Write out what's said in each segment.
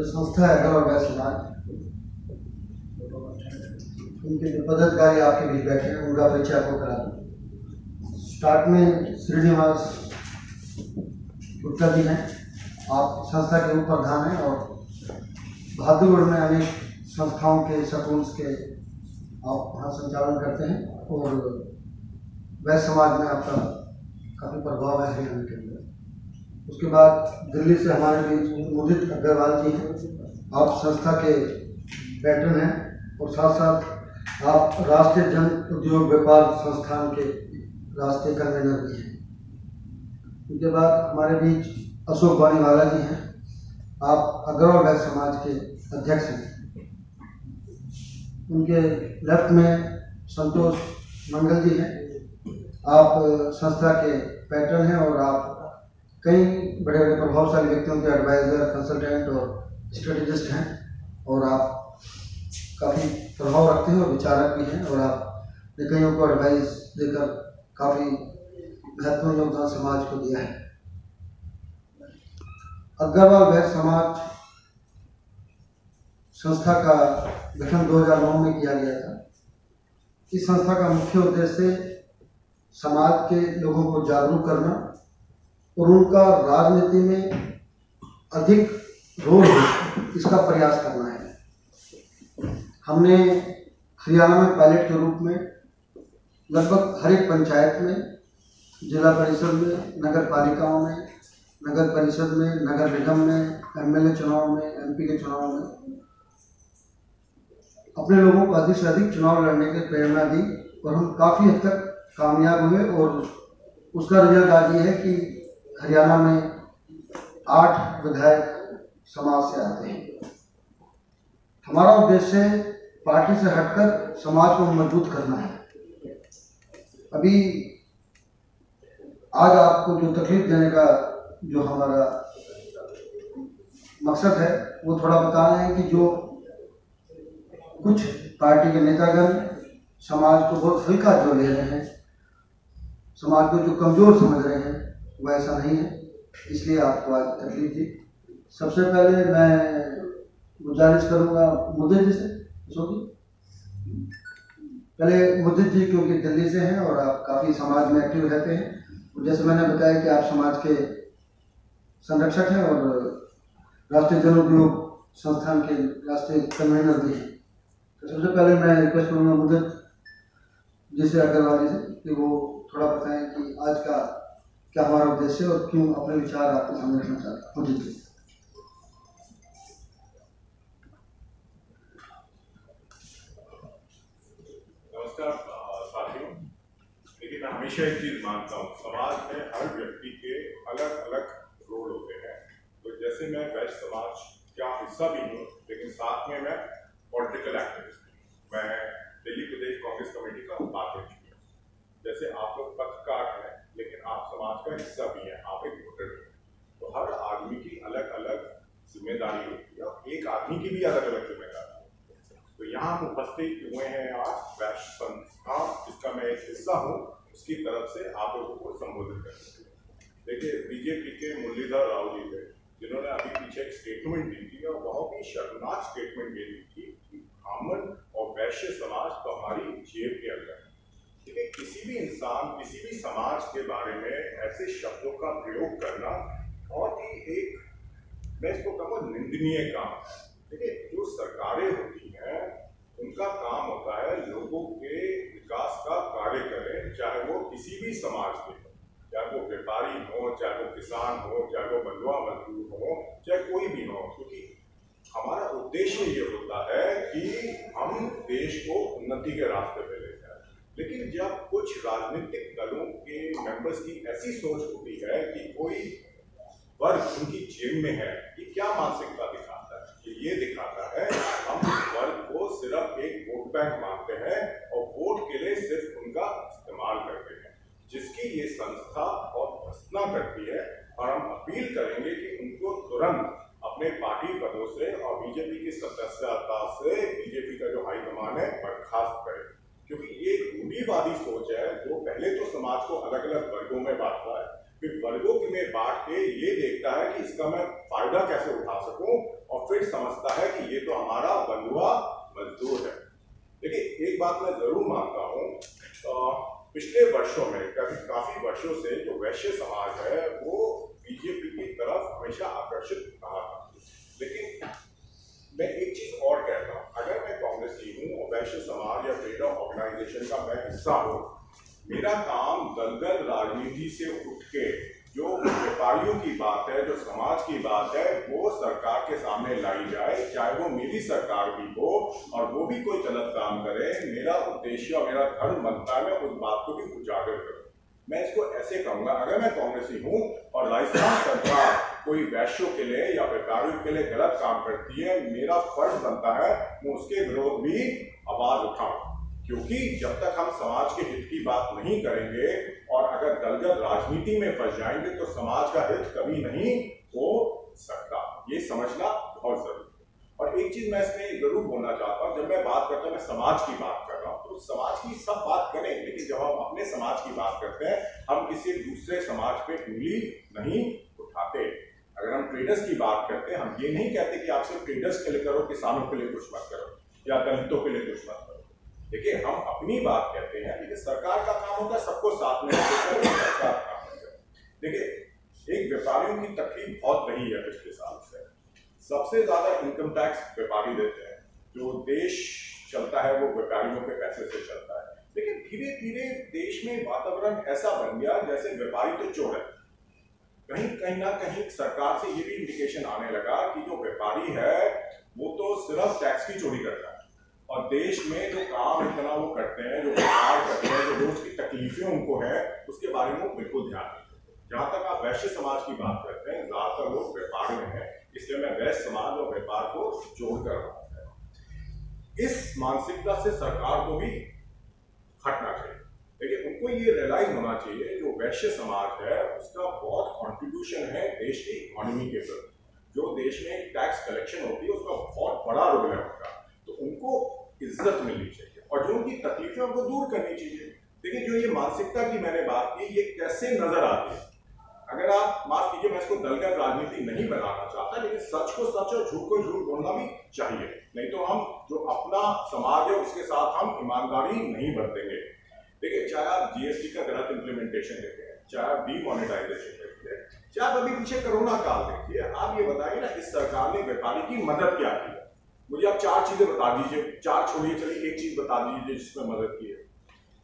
जो संस्था है अगर और वैश्य समाज, उनके जो पदाधिकारी आपके बीच बैठे हैं उनका परिचय आपको करा दूँ। स्टार्ट में श्रीनिवास गुप्ता जी हैं, आप संस्था के उप प्रधान हैं और बहादुरगढ़ में अनेक संस्थाओं के सकूल्स के आप वहाँ संचालन करते हैं और वैश्य समाज में आपका काफ़ी प्रभाव है हरियाणा के अंदर। उसके बाद दिल्ली से हमारे बीच मुदित अग्रवाल जी हैं, आप संस्था के पैटर्न हैं और साथ साथ आप राष्ट्रीय जन उद्योग व्यापार संस्थान के राष्ट्रीय कन्वीनर भी हैं। उसके बाद हमारे बीच अशोक बानीवाला जी हैं, आप अग्रवाल वैश्य समाज के अध्यक्ष हैं। उनके लेफ्ट में संतोष मंगल जी हैं, आप संस्था के पैटर्न हैं और आप कई बड़े बड़े प्रभावशाली व्यक्तियों के एडवाइजर, कंसल्टेंट और स्ट्रेटेजिस्ट हैं और आप काफ़ी प्रभाव रखते हैं और विचारक भी हैं और आपने कईयों को एडवाइस देकर काफ़ी महत्वपूर्ण योगदान समाज को दिया है। अग्रवाल वैश्य समाज संस्था का गठन 2009 में किया गया था। इस संस्था का मुख्य उद्देश्य समाज के लोगों को जागरूक करना और उनका राजनीति में अधिक रोल हो, इसका प्रयास करना है। हमने हरियाणा में पायलट के रूप में लगभग हर एक पंचायत में, जिला परिषद में, नगर पालिकाओं में, नगर परिषद में, नगर निगम में, एमएलए चुनाव में, एमपी के चुनाव में अपने लोगों को अधिक से अधिक चुनाव लड़ने की प्रेरणा दी और हम काफ़ी हद तक कामयाब हुए और उसका रिजल्ट आज ये है कि हरियाणा में 8 विधायक समाज से आते हैं। हमारा उद्देश्य पार्टी से हटकर समाज को मजबूत करना है। अभी आज आपको जो तकलीफ देने का जो हमारा मकसद है वो थोड़ा बताना है कि जो कुछ पार्टी के नेतागण समाज को बहुत हल्का जो ले रहे हैं, समाज को जो कमज़ोर समझ रहे हैं, वो ऐसा नहीं है, इसलिए आपको आज तकलीफ दी। सबसे पहले मैं गुजारिश करूँगा मुदित जी से, पहले मुदित जी क्योंकि दिल्ली से हैं और आप काफ़ी समाज में एक्टिव रहते हैं। जैसे मैंने बताया कि आप समाज के संरक्षक हैं और राष्ट्रीय जन उद्योग संस्थान के राष्ट्रीय कन्वीनर भी हैं। तो सबसे पहले मैं रिक्वेस्ट करूँगा मुदित जी से, अग्रवाल जी से, कि वो थोड़ा बताएं कि आज का क्या हमारा उद्देश्य और क्यों अपने विचार आपके सामने रखना चाहता हूँ। मुदित जी। नमस्कार साथियों। लेकिन मैं हमेशा एक चीज मानता हूँ, समाज में हर व्यक्ति के अलग अलग रोल होते हैं। तो जैसे मैं वैश्य समाज का हिस्सा भी हूँ, लेकिन साथ में मैं पॉलिटिकल एक्टिविस्ट हूँ। मैं दिल्ली प्रदेश कांग्रेस कमेटी का उपाध्यक्ष भी हूँ। जैसे आप लोग पत्रकार हैं, लेकिन आप समाज का हिस्सा भी हैं, आप एक वोटर भी हैं। तो हर आदमी की अलग अलग जिम्मेदारी होती है और एक आदमी की भी अलग अलग जिम्मेदारी होती है। तो यहाँ हम उपस्थित हुए हैं आज वैश्य संस्था, जिसका मैं एक हिस्सा हूँ, उसकी तरफ से आप लोगों को संबोधित करने के लिए। देखिए, बीजेपी के मुरलीधर राव जी थे, जिन्होंने अभी पीछे एक स्टेटमेंट दी थी और बहुत ही शर्मनाक स्टेटमेंट ये दी थी कि ब्राह्मण और वैश्य समाज तो हमारी जेब के अंदर है। देखिए, किसी भी इंसान, किसी भी समाज के बारे में ऐसे शब्दों का प्रयोग करना बहुत ही एक, मैं इसको कहूँगा, निंदनीय काम है। देखिए, जो सरकारें होती हैं उनका काम होता है लोगों के विकास का कार्य करें, चाहे वो किसी भी समाज के हो, चाहे वो व्यापारी हो, चाहे वो किसान हो, चाहे वो बंधुआ मजदूर हो, चाहे कोई भी हो, क्योंकि हमारा उद्देश्य ये होता है कि हम देश को उन्नति के रास्ते पे ले जाए। लेकिन जब कुछ राजनीतिक दलों के मेंबर्स की ऐसी सोच होती है कि कोई वर्ग उनकी जेब में है, ये क्या मानसिकता दिखाता है? ये दिखाता है हम इस वर्ग को सिर्फ एक वोट बैंक मानते हैं और वोट के लिए सिर्फ उनका इस्तेमाल करते हैं, जिसकी ये संस्था बहुत भर्त्सना करती है। और हम अपील करेंगे कि उनको तुरंत अपने पार्टी पदों से और बीजेपी की सदस्यता से बीजेपी का जो हाईकमान है बर्खास्त करें, क्योंकि ये रूढ़िवादी सोच है जो पहले तो समाज को अलग अलग वर्गों में बांटता है, फिर वर्गों में बांट के ये देखता है कि इसका मैं फायदा कैसे उठा सकूं, और फिर समझता है कि ये तो हमारा बंधुआ मजदूर है। देखिए, एक बात मैं जरूर मानता हूं, पिछले वर्षों में काफी वर्षों से जो वैश्य समाज है वो बीजेपी की तरफ हमेशा आकर्षित रहा था। लेकिन मैं एक चीज और कहता हूं, अगर मैं कांग्रेसी हूं और वैश्य समाज या ट्रेड ऑर्गेनाइजेशन का मैं हिस्सा हूं, मेरा काम दलगत राजनीति से उठ के जो व्यापारियों की बात है, जो समाज की बात है, वो सरकार के सामने लाई जाए, चाहे वो मेरी सरकार भी हो और वो भी कोई गलत काम करे। मेरा उद्देश्य और मेरा धर्म बनता है मैं उस बात को भी उजागर करूं। मैं इसको ऐसे कहूंगा, अगर मैं कांग्रेसी हूं और राजस्थान सरकार कोई वैश्यों के लिए या व्यापारियों के लिए गलत काम करती है, मेरा फर्ज बनता है मैं उसके विरोध भी आवाज उठाऊं, क्योंकि जब तक हम समाज के हित की बात नहीं करेंगे और अगर दलगत राजनीति में फंस जाएंगे तो समाज का हित कभी नहीं हो सकता। ये समझना बहुत जरूरी है। और एक चीज मैं इसमें जरूर बोलना चाहता हूँ, जब मैं बात करता हूँ, मैं समाज की बात कर रहा हूँ, तो समाज की सब बात करें, लेकिन जब हम अपने समाज की बात करते हैं, हम किसी दूसरे समाज पे उंगली नहीं उठाते। अगर हम ट्रेडर्स की बात करते हैं, हम ये नहीं कहते कि आप सिर्फ ट्रेडर्स के लिए करो, किसानों के लिए कुछ मत करो या दलितों के लिए कुछ मत करो। देखिए, हम अपनी बात कहते हैं, लेकिन सरकार का काम होता है सबको साथ में सरकार का काम है। देखिए, एक व्यापारियों की तकलीफ बहुत रही है पिछले साल से। सबसे ज्यादा इनकम टैक्स व्यापारी देते हैं, जो देश चलता है वो व्यापारियों के पैसे से चलता है। लेकिन धीरे धीरे देश में वातावरण ऐसा बन गया जैसे व्यापारी तो चोर है। कहीं ना कहीं सरकार से ये भी इंडिकेशन आने लगा कि जो व्यापारी है वो तो सिर्फ टैक्स की चोरी करता है, और देश में जो काम इतना वो करते हैं, जो व्यापार करते हैं, जो रोज की तकलीफें उनको है, उसके बारे में वो बिल्कुल ध्यान नहीं देते। जहां तक आप वैश्य समाज की बात करते हैं, ज्यादातर लोग व्यापार में है, इसलिए मैं वैश्य समाज और व्यापार को जोड़कर रहा हूं। इस मानसिकता से सरकार को भी हटना चाहिए। देखिए, उनको ये रियलाइज होना चाहिए जो वैश्य समाज है उसका बहुत कॉन्ट्रीब्यूशन है देश की इकोनॉमी के प्रति। जो देश में टैक्स कलेक्शन होती है उसका बहुत बड़ा रोल है उनका, तो उनको इज्जत मिलनी चाहिए और जो उनकी तकलीफें उनको दूर करनी चाहिए। देखिए, जो ये मानसिकता की मैंने बात की, ये कैसे नजर आती है। अगर आप माफ कीजिए, मैं इसको दलगत राजनीति नहीं बनाना चाहता, लेकिन सच को सच और झूठ को झूठ बोलना भी चाहिए, नहीं तो हम जो अपना समाज है उसके साथ हम ईमानदारी नहीं बरतेंगे। देखिए, चाहे आप जीएसटी का गलत इंप्लीमेंटेशन देखें, चाहे आप डीमोनेटाइजेशन देखिए, चाहे आप अभी पीछे कोरोना काल देखिए, आप ये बताइए ना, इस सरकार ने व्यापारी की मदद क्या की है। मुझे आप 4 चीजें बता दीजिए, 4 छोड़िए, चलिए एक चीज बता दीजिए जिसमें मदद की है।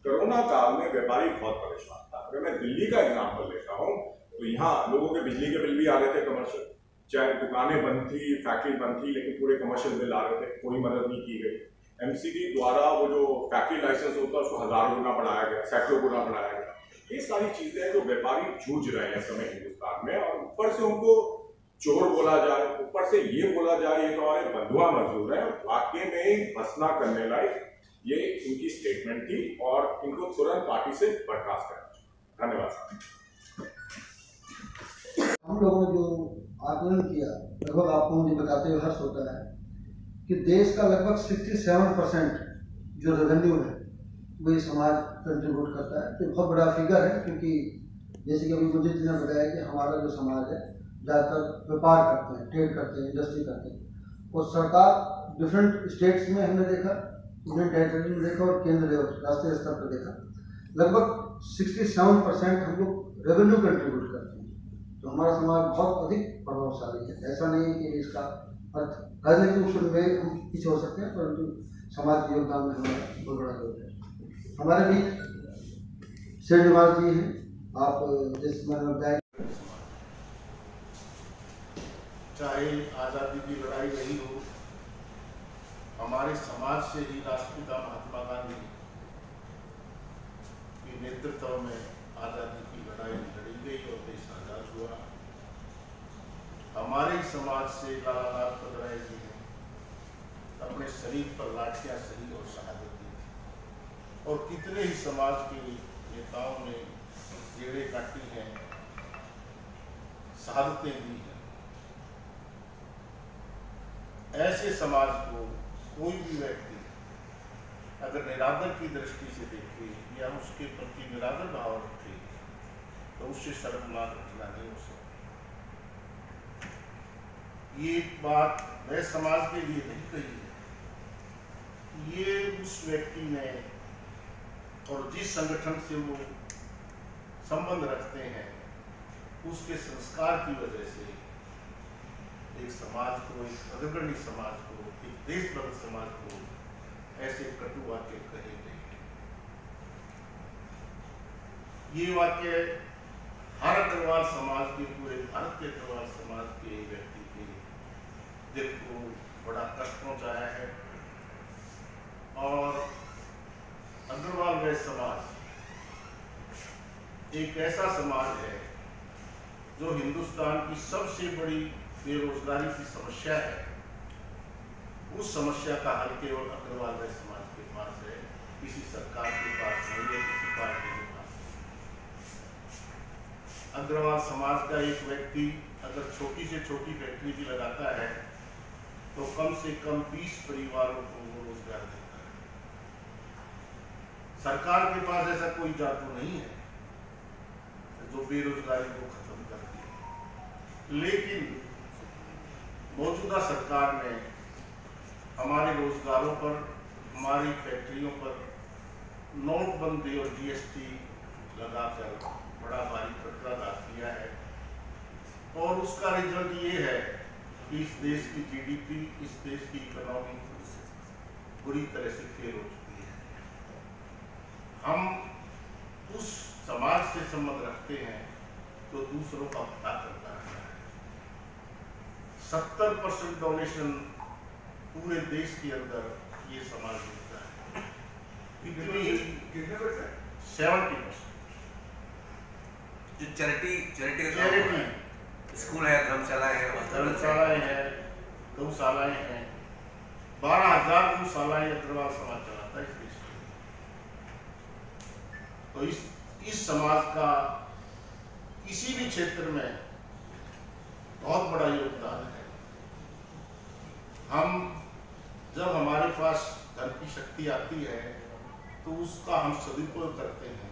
कोरोना काल में व्यापारी बहुत परेशान था। अगर मैं दिल्ली का एग्जाम्पल लेता हूँ तो यहाँ लोगों के बिजली के बिल भी आ रहे थे कमर्शियल, चाहे दुकानें बंद थी, फैक्ट्री बंद थी, लेकिन पूरे कमर्शियल बिल आ रहे थे, कोई मदद नहीं की गई। एमसीडी द्वारा वो जो फैक्ट्री लाइसेंस होता है उसको 1000 गुना बढ़ाया गया, सैकड़ों गुना बढ़ाया गया। ये सारी चीजें हैं जो व्यापारी जूझ रहे हैं समय हिंदुस्तान में, और ऊपर से उनको चोर बोला जाए, ऊपर से ये बोला जाए ये तो हमारे बंधुआ मजदूर है। वाकई में भत्सना करने लायक ये इनकी स्टेटमेंट थी और इनको तुरंत पार्टी से बर्खास्त करना चाहिए। धन्यवाद। हम लोगों ने जो आकलन किया, लगभग आपको मुझे बताते हुए हर्ष होता है कि देश का लगभग 67% जो रेवेन्यू है वो ये समाज कंट्रीब्यूट करता है। तो बहुत बड़ा फिगर है, क्योंकि जैसे कि अभी मुझे जी ने बताया कि हमारा जो समाज है ज़्यादातर व्यापार करते हैं, ट्रेड करते हैं, इंडस्ट्री करते हैं। और सरकार डिफरेंट स्टेट्स में हमने देखा, यूनियन टेरिटरी में देखा और केंद्र लेवल राष्ट्रीय स्तर पर देखा, लगभग 67% हम लोग रेवेन्यू कंट्रीब्यूट करते हैं। तो हमारा समाज बहुत अधिक प्रभावशाली है। ऐसा नहीं है कि इसका अर्थ राजनीतिक रूप में हम पीछे हो सकते हैं, परंतु समाज के योगदान में हमारा बहुत बड़ा रोल है। हमारे बीच श्रीनिवास जी हैं, आप जिस मैंने बताया, चाहे आज़ादी की लड़ाई रही हो, हमारे समाज से ही राष्ट्रपिता महात्मा गांधी के नेतृत्व में आज़ादी की लड़ाई लड़ी गई और देश आज़ाद हुआ। हमारे समाज से लाला लाजपत राय जी ने अपने शरीर पर लाठियां सही और शहादत दी थी, और कितने ही समाज के नेताओं ने जेड़े काटी हैं, शहादतें दी हैं। ऐसे समाज को कोई भी व्यक्ति अगर निरादर की दृष्टि से देखे या उसके प्रति निरादर भाव रखे, तो उससे शर्मनाक घटना नहीं हो सकती। ये बात वह समाज के लिए नहीं कही है, ये उस व्यक्ति ने और जिस संगठन से वो संबंध रखते हैं उसके संस्कार की वजह से एक समाज को, एक अग्रणी समाज को, एक देशभक्त समाज को ऐसे कटु वाक्य कहे गए। ये वाक्य हर अग्रवाल समाज के, पूरे भारत के अग्रवाल समाज के व्यक्ति के दिल को बड़ा कष्ट पहुंचाया है। और अग्रवाल वह समाज एक ऐसा समाज है जो हिंदुस्तान की सबसे बड़ी बेरोजगारी की समस्या है, उस समस्या का हल केवल अग्रवाल वह समाज के पास है, किसी सरकार के पास नहीं है, किसी पार्टी के पास नहीं। अग्रवाल समाज का एक व्यक्ति अगर छोटी से छोटी फैक्ट्री भी लगाता है तो कम से कम 20 परिवारों को वो रोजगार देता है। सरकार के पास ऐसा कोई जादू नहीं है जो बेरोजगारी को खत्म करती है, लेकिन मौजूदा सरकार ने हमारे रोजगारों पर, हमारी फैक्ट्रियों पर नोटबंदी और जीएसटी लगाकर बड़ा भारी प्रतिघात किया है। और उसका रिजल्ट ये है कि इस देश की जीडीपी, इस देश की इकोनॉमी बुरी तरह से फेल हो चुकी है। हम उस समाज से संबंध रखते हैं तो दूसरों का भला करता रहता है। 70% डोनेशन पूरे देश के अंदर ये समाज देता है। कितने परसेंट? 70%। जो चैरिटी स्कूल है, धर्मशालाएं हैं, गौशालाएं हैं, 12,000 गौशालाएं अग्रवाल समाज चलाता है इस देश में। तो इस समाज का किसी भी क्षेत्र में बहुत बड़ा योगदान है। हम जब हमारे पास धन की शक्ति आती है तो उसका हम सदुपयोग करते हैं,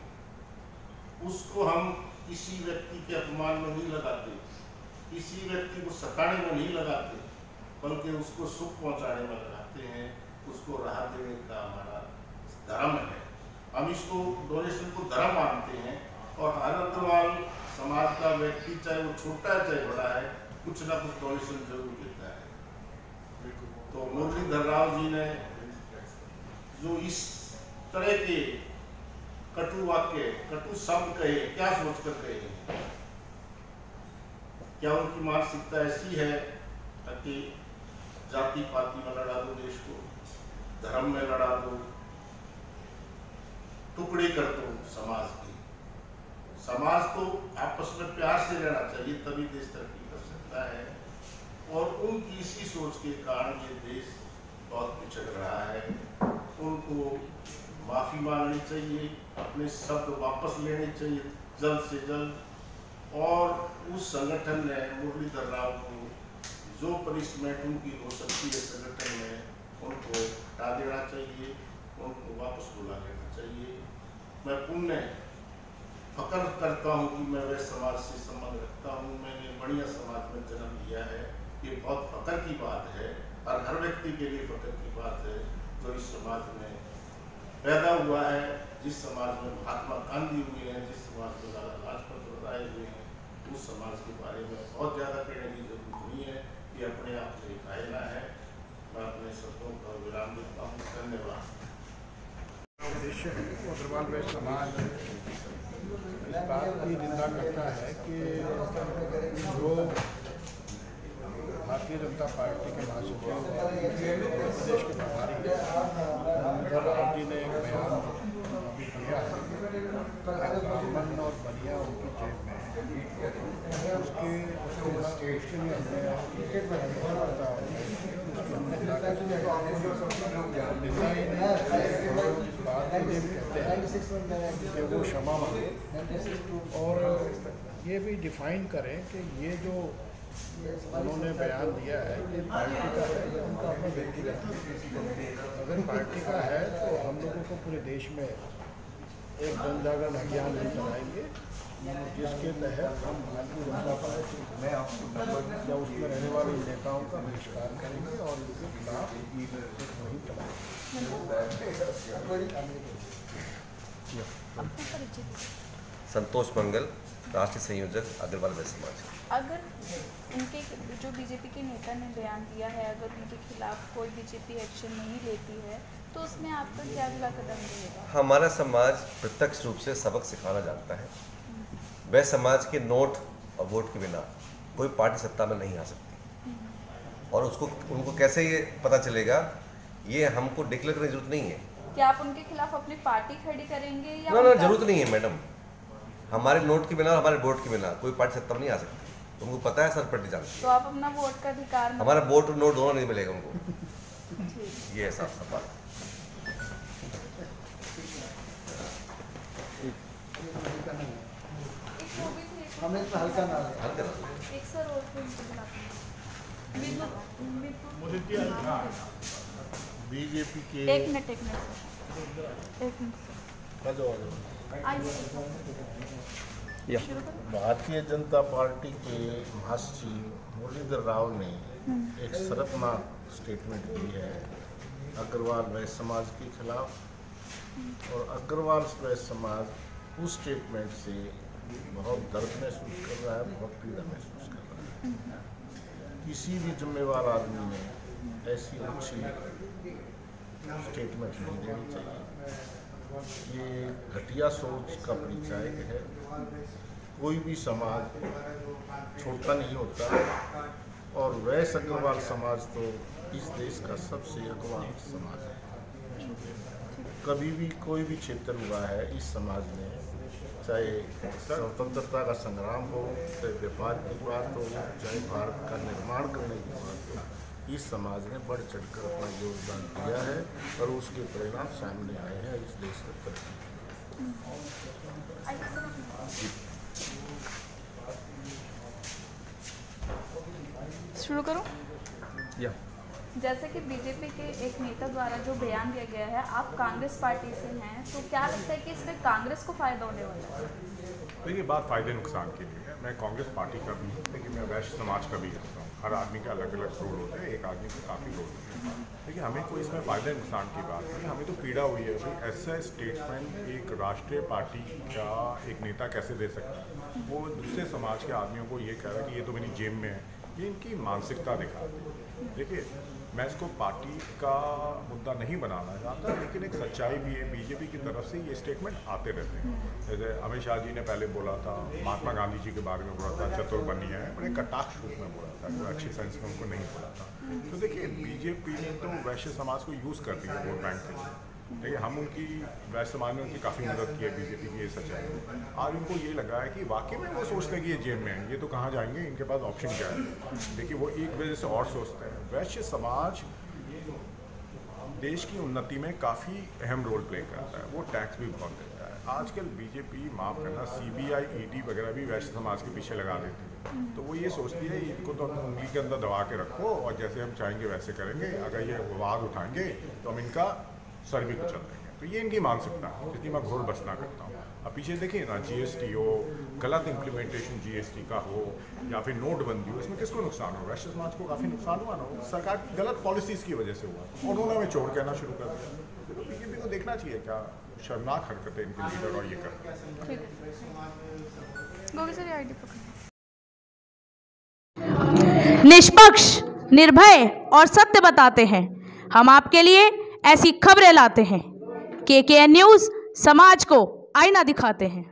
उसको हम किसी व्यक्ति के अपमान में नहीं लगाते, किसी व्यक्ति को सताने में नहीं लगाते, बल्कि उसको सुख पहुंचाने में लगाते हैं, उसको राहत देने का हमारा धर्म है। हम इसको डोनेशन को धर्म मानते हैं और हर अग्रवाल समाज का व्यक्ति, चाहे वो छोटा है चाहे बड़ा है, कुछ ना कुछ डोनेशन जरूर देता है। तो मुरलीधर राव जी ने जो इस तरह के कटु वाक्य, कटु शब्द कहे, क्या सोचकर कहे? क्या उनकी मानसिकता ऐसी है कि जाति पाति में लड़ा दो देश को, धर्म में लड़ा दो, टुकड़े कर दो समाज के? समाज को आपस में प्यार से रहना चाहिए, तभी देश तरक्की कर सकता है। और उनकी इसी सोच के कारण ये देश बहुत पिछड़ रहा है। उनको माफी मांगनी चाहिए, अपने शब्द वापस लेने चाहिए जल्द से जल्द। और उस संगठन ने मुरलीधर राव को जो पनिशमेंट उनकी हो सकती है संगठन में, उनको हटा देना चाहिए, उनको वापस बुला लेना चाहिए। मैं पुण्य फख्र करता हूँ कि मैं वह समाज से संबंध रखता हूँ, मैंने बढ़िया समाज में जन्म लिया है। ये बहुत फख्र की बात है और हर व्यक्ति के लिए फख्र की बात है जो इस समाज में पैदा हुआ है, जिस समाज में महात्मा गांधी हुए हैं, जिस समाज में लाला लाजपत राय हुए हैं। उस समाज के बारे में बहुत ज़्यादा कहने की जरूरत नहीं है, ये अपने आप से एक आईना है। मैं अपने शब्दों का विराम देता हूँ। धन्यवाद। उद्देश्य है कि अग्रवाल वैश्य समाज इस बात की निंदा करता है कि जो भारतीय जनता पार्टी के महासचिव उत्तर प्रदेश के प्रभारी मुरलीधर राव जी ने एक बयान अभी दिया है, ब्राह्मण और बनिया उनकी जेब में है। उसके लिए हमने कि वो क्षमा मांगे और ये भी डिफाइन करें कि ये जो उन्होंने बयान दिया है ये पार्टी का है, अगर पार्टी का है तो हम लोगों को पूरे देश में एक जन जागरण अभियान नहीं चलाएंगे जिसके तहत हम भारतीय जनता पार्टी या उसमें रहने वाले नेताओं का बहिष्कार करेंगे और उनके खिलाफ वही चलाएंगे। संतोष मंगल, राष्ट्रीय संयोजक अग्रवाल वैश्य समाज। अगर उनके जो बीजेपी के नेता ने बयान दिया है, अगर उनके खिलाफ कोई बीजेपी एक्शन नहीं लेती है तो उसमें आपका क्या अगला कदम रहेगा? हमारा समाज प्रत्यक्ष रूप से सबक सिखाना जानता है। वह समाज के नोट और वोट के बिना कोई पार्टी सत्ता में नहीं आ सकती, और उनको कैसे ये पता चलेगा, ये हमको डिक्लेयर करने की जरूरत नहीं है। क्या आप उनके खिलाफ अपनी पार्टी खड़ी करेंगे या ना जरूरत नहीं है मैडम। हमारे नोट के बिना और हमारे वोट के बिना कोई पार्टी सत्ता में नहीं आ सकती, तुमको पता है, सर पार्टी जानती है। तो आप अपना वोट का अधिकार, हमारा वोट और नोट दोनों नहीं मिलेगा उनको। ये है साफ बात। हमें इतना हल्का ना लगे। एक सर और बीजेपी के एक मिनट भारतीय जनता पार्टी के महासचिव मुरलीधर राव ने एक शर्मनाक स्टेटमेंट दी है अग्रवाल वैश्य समाज के खिलाफ, और अग्रवाल वैश्य समाज उस स्टेटमेंट से बहुत दर्द महसूस कर रहा है, बहुत पीड़ा महसूस कर रहा है। किसी भी जिम्मेवार आदमी ने ऐसी अच्छी स्टेटमेंट नहीं देनी चाहिए। ये घटिया सोच का परिचायक है। कोई भी समाज छोटा नहीं होता, और वैश्य अग्रवाल समाज तो इस देश का सबसे अग्रवाल समाज है। कभी भी कोई भी क्षेत्र हुआ है इस समाज में, चाहे स्वतंत्रता का संग्राम हो, चाहे व्यापार की बात हो, चाहे भारत का निर्माण करने की बात हो, इस समाज ने बढ़ चढ़कर अपना योगदान दिया है, और उसके परिणाम सामने आए हैं इस देश के तरक्की। शुरू करूं? या जैसे कि बीजेपी के एक नेता द्वारा जो बयान दिया गया है, आप कांग्रेस पार्टी से हैं, तो क्या लगता है कि इसमें कांग्रेस को फायदा होने वाला है? देखिए, बात फ़ायदे नुकसान की नहीं है। मैं कांग्रेस पार्टी का भी हूँ, लेकिन मैं वैश्य समाज का भी करता हूँ। हर आदमी के अलग अलग रोल होते हैं, एक आदमी के काफ़ी रोल होते हैं। देखिए, हमें कोई इसमें फ़ायदे नुकसान की बात नहीं, हमें तो पीड़ा हुई है भाई। ऐसा स्टेटमेंट एक राष्ट्रीय पार्टी का एक नेता कैसे दे सकता है? वो दूसरे समाज के आदमियों को ये कह रहा है कि ये तो मेरी जेब में है। ये इनकी मानसिकता दिखाती है। देखिए, मैं इसको पार्टी का मुद्दा नहीं बनाना चाहता, लेकिन एक सच्चाई भी है। बीजेपी की तरफ से ये स्टेटमेंट आते रहते हैं। जैसे अमित शाह जी ने पहले बोला था, महात्मा गांधी जी के बारे में बोला था, चतुर बनिया है, बड़े कटाक्ष रूप में बोला था, कोई अच्छी सेंस में उनको नहीं बोला था। तो देखिए, बीजेपी ने तो वैश्य समाज को यूज़ कर दिया वोट बैंक के लिए। देखिए, हम उनकी वैश्य समाज में उनकी काफ़ी मदद की है बीजेपी की, ये सच्चाई है। आज उनको ये लगा है कि वाकई में वो सोचते हैं कि ये जेब में है, ये तो कहाँ जाएंगे, इनके पास ऑप्शन क्या है। देखिए, वो एक वजह से और सोचते हैं। वैश्य समाज देश की उन्नति में काफ़ी अहम रोल प्ले करता है, वो टैक्स भी बहुत देता है। आजकल बीजेपी, माफ़ करना, CBI, ED वगैरह भी वैश्य समाज के पीछे लगा देती है। तो वो ये सोचती है इनको तो हम उंगली के अंदर दबा के रखो, और जैसे हम चाहेंगे वैसे करेंगे। अगर ये आवाज़ उठाएंगे तो हम इनका सर भी कुचल देंगे। तो ये इनकी मानसिकता है, जिसकी मैं घोर बसना करता हूँ। अब पीछे देखिए ना, GST हो, गलत इम्प्लीमेंटेशन GST का हो, या फिर नोटबंदी हो, इसमें किसको नुकसान हो? वैश्य समाज को काफ़ी नुकसान हुआ ना, सरकार की गलत पॉलिसीज़ की वजह से हुआ, और उन्होंने हमें चोर कहना शुरू कर दिया। तो बीजेपी को देखना चाहिए क्या शर्मनाक हरकतें इनके लीडर और ये करते हैं। निष्पक्ष, निर्भय और सत्य बताते हैं। हम आपके लिए ऐसी खबरें लाते हैं। KKN न्यूज़ समाज को आईना दिखाते हैं।